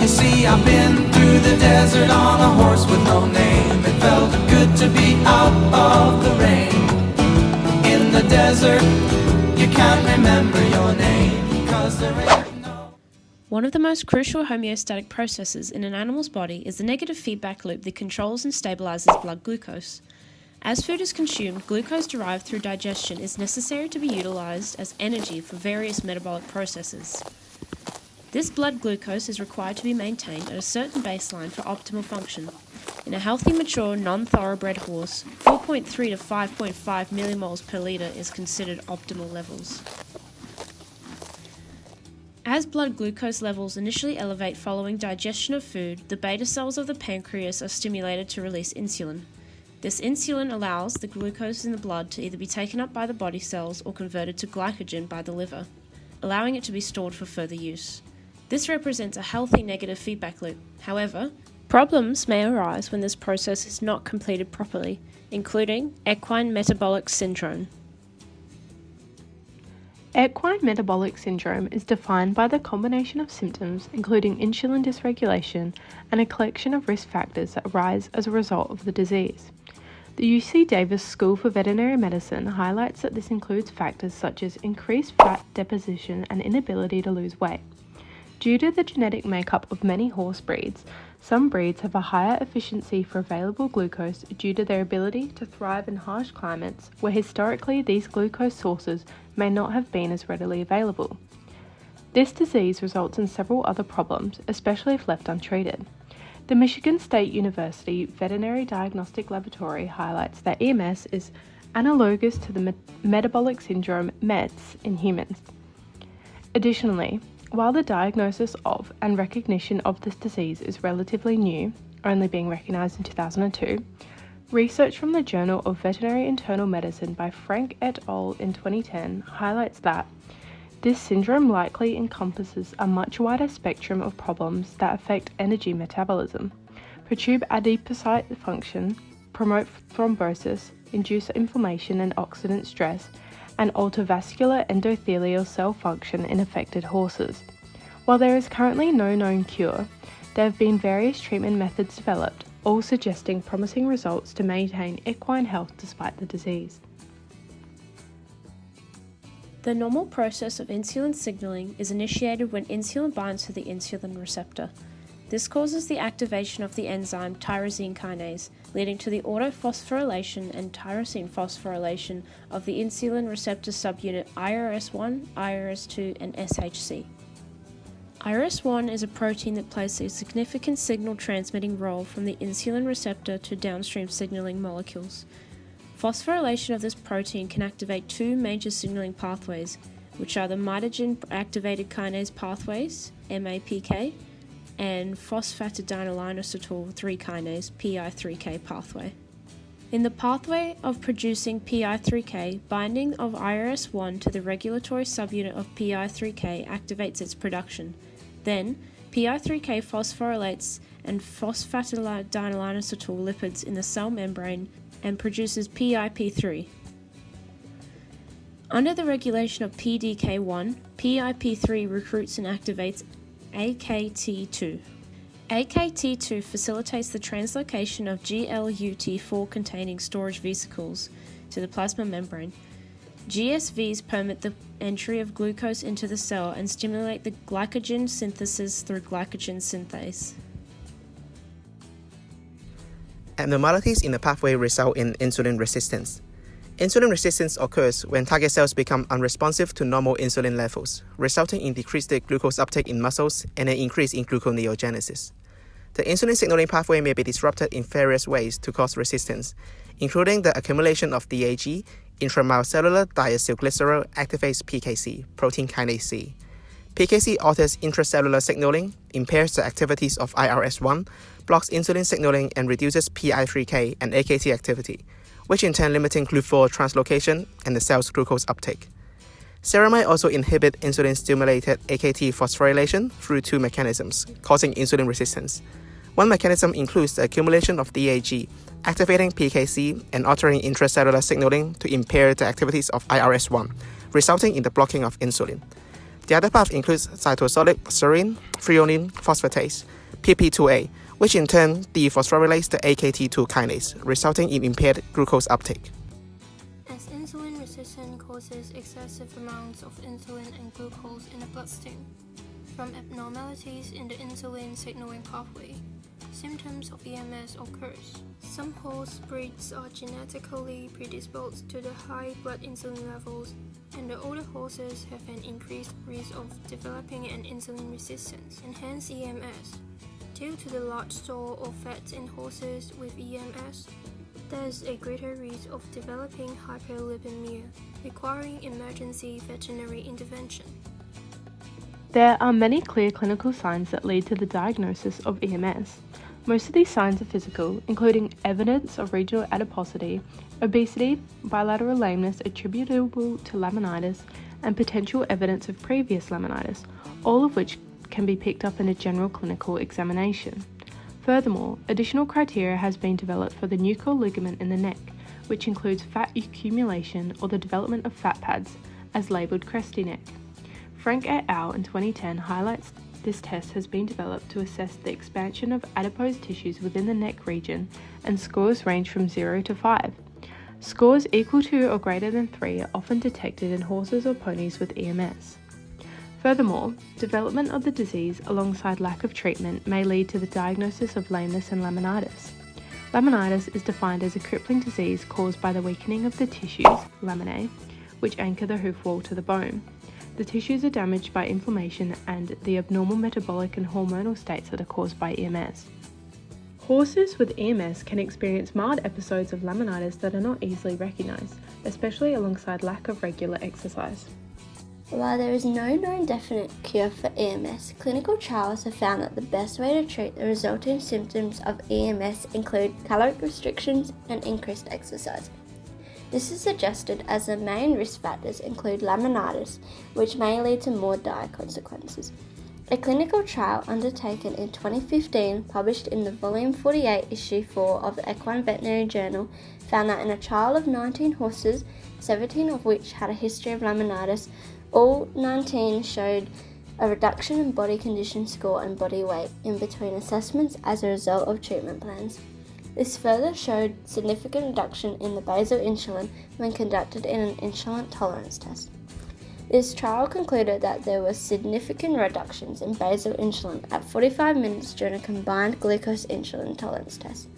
You see, I've been through the desert on a horse with no name. It felt good to be out of the rain. In the desert, you can't remember your name, 'cause there ain't no... One of the most crucial homeostatic processes in an animal's body is the negative feedback loop that controls and stabilizes blood glucose. As food is consumed, glucose derived through digestion is necessary to be utilized as energy for various metabolic processes. This blood glucose is required to be maintained at a certain baseline for optimal function. In a healthy, mature, non-thoroughbred horse, 4.3 to 5.5 millimoles per litre is considered optimal levels. As blood glucose levels initially elevate following digestion of food, the beta cells of the pancreas are stimulated to release insulin. This insulin allows the glucose in the blood to either be taken up by the body cells or converted to glycogen by the liver, allowing it to be stored for further use. This represents a healthy negative feedback loop. However, problems may arise when this process is not completed properly, including equine metabolic syndrome. Equine metabolic syndrome is defined by the combination of symptoms including insulin dysregulation and a collection of risk factors that arise as a result of the disease. The UC Davis School for Veterinary Medicine highlights that this includes factors such as increased fat deposition and inability to lose weight. Due to the genetic makeup of many horse breeds, some breeds have a higher efficiency for available glucose due to their ability to thrive in harsh climates where historically these glucose sources may not have been as readily available. This disease results in several other problems, especially if left untreated. The Michigan State University Veterinary Diagnostic Laboratory highlights that EMS is analogous to the metabolic syndrome METS in humans. Additionally, while the diagnosis of and recognition of this disease is relatively new, only being recognized in 2002, research from the Journal of Veterinary Internal Medicine by Frank et al. In 2010 highlights that this syndrome likely encompasses a much wider spectrum of problems that affect energy metabolism, perturb adipocyte function, promote thrombosis, induce inflammation and oxidant stress, and alter vascular endothelial cell function in affected horses. While there is currently no known cure, there have been various treatment methods developed, all suggesting promising results to maintain equine health despite the disease. The normal process of insulin signaling is initiated when insulin binds to the insulin receptor. This causes the activation of the enzyme tyrosine kinase, leading to the autophosphorylation and tyrosine phosphorylation of the insulin receptor subunit IRS1, IRS2, and SHC. IRS1 is a protein that plays a significant signal transmitting role from the insulin receptor to downstream signaling molecules. Phosphorylation of this protein can activate two major signaling pathways, which are the mitogen activated kinase pathways, MAPK, and phosphatidylinositol 3 kinase PI3K pathway. In the pathway of producing PI3K, binding of IRS1 to the regulatory subunit of PI3K activates its production. Then, PI3K phosphorylates and phosphatidylinositol lipids in the cell membrane and produces PIP3. Under the regulation of PDK1, PIP3 recruits and activates AKT2. AKT2 facilitates the translocation of GLUT4 containing storage vesicles to the plasma membrane. GSVs permit the entry of glucose into the cell and stimulate the glycogen synthesis through glycogen synthase. Abnormalities in the pathway result in insulin resistance. Insulin resistance occurs when target cells become unresponsive to normal insulin levels, resulting in decreased glucose uptake in muscles and an increase in gluconeogenesis. The insulin signaling pathway may be disrupted in various ways to cause resistance, including the accumulation of DAG. Intramyocellular diacylglycerol activates PKC, protein kinase C. PKC alters intracellular signaling, impairs the activities of IRS1, blocks insulin signaling, and reduces PI3K and AKT activity, which in turn limiting GLUT4 translocation and the cell's glucose uptake. Ceramide also inhibit insulin-stimulated AKT phosphorylation through two mechanisms, causing insulin resistance. One mechanism includes the accumulation of DAG, activating PKC and altering intracellular signaling to impair the activities of IRS1, resulting in the blocking of insulin. The other path includes cytosolic serine, threonine phosphatase, PP2A, which in turn dephosphorylates the AKT2 kinase, resulting in impaired glucose uptake. As insulin resistance causes excessive amounts of insulin and glucose in the bloodstream from abnormalities in the insulin signaling pathway, symptoms of EMS occurs. Some horse breeds are genetically predisposed to the high blood insulin levels, and the older horses have an increased risk of developing an insulin resistance and hence EMS. Due to the large store of fat in horses with EMS, there is a greater risk of developing hyperlipidemia, requiring emergency veterinary intervention. There are many clear clinical signs that lead to the diagnosis of EMS. Most of these signs are physical, including evidence of regional adiposity, obesity, bilateral lameness attributable to laminitis, and potential evidence of previous laminitis, all of which can be picked up in a general clinical examination. Furthermore, additional criteria has been developed for the nuchal ligament in the neck, which includes fat accumulation or the development of fat pads, as labelled cresty neck. Frank et al. In 2010 highlights this test has been developed to assess the expansion of adipose tissues within the neck region, and scores range from 0 to 5. Scores equal to or greater than 3 are often detected in horses or ponies with EMS. Furthermore, development of the disease alongside lack of treatment may lead to the diagnosis of lameness and laminitis. Laminitis is defined as a crippling disease caused by the weakening of the tissues, laminae, which anchor the hoof wall to the bone. The tissues are damaged by inflammation and the abnormal metabolic and hormonal states that are caused by EMS. Horses with EMS can experience mild episodes of laminitis that are not easily recognised, especially alongside lack of regular exercise. While there is no known definite cure for EMS, clinical trials have found that the best way to treat the resulting symptoms of EMS include caloric restrictions and increased exercise. This is suggested as the main risk factors include laminitis, which may lead to more dire consequences. A clinical trial undertaken in 2015, published in the volume 48, issue 4 of the Equine Veterinary Journal, found that in a trial of 19 horses, 17 of which had a history of laminitis, all 19 showed a reduction in body condition score and body weight in between assessments as a result of treatment plans. This further showed significant reduction in the basal insulin when conducted in an insulin tolerance test. This trial concluded that there were significant reductions in basal insulin at 45 minutes during a combined glucose insulin tolerance test.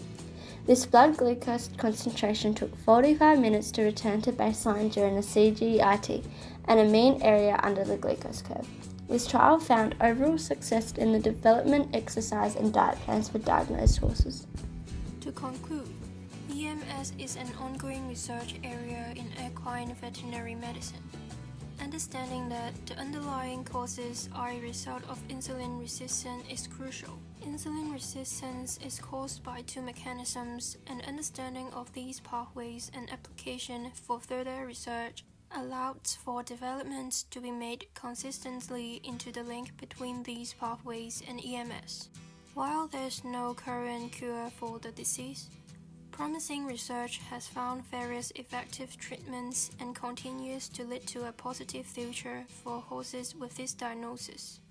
This blood glucose concentration took 45 minutes to return to baseline during a CGIT and a mean area under the glucose curve. This trial found overall success in the development, exercise, and diet plans for diagnosed horses. To conclude, EMS is an ongoing research area in equine veterinary medicine. Understanding that the underlying causes are a result of insulin resistance is crucial. Insulin resistance is caused by two mechanisms, and understanding of these pathways and application for further research allows for developments to be made consistently into the link between these pathways and EMS. While there's no current cure for the disease, promising research has found various effective treatments and continues to lead to a positive future for horses with this diagnosis.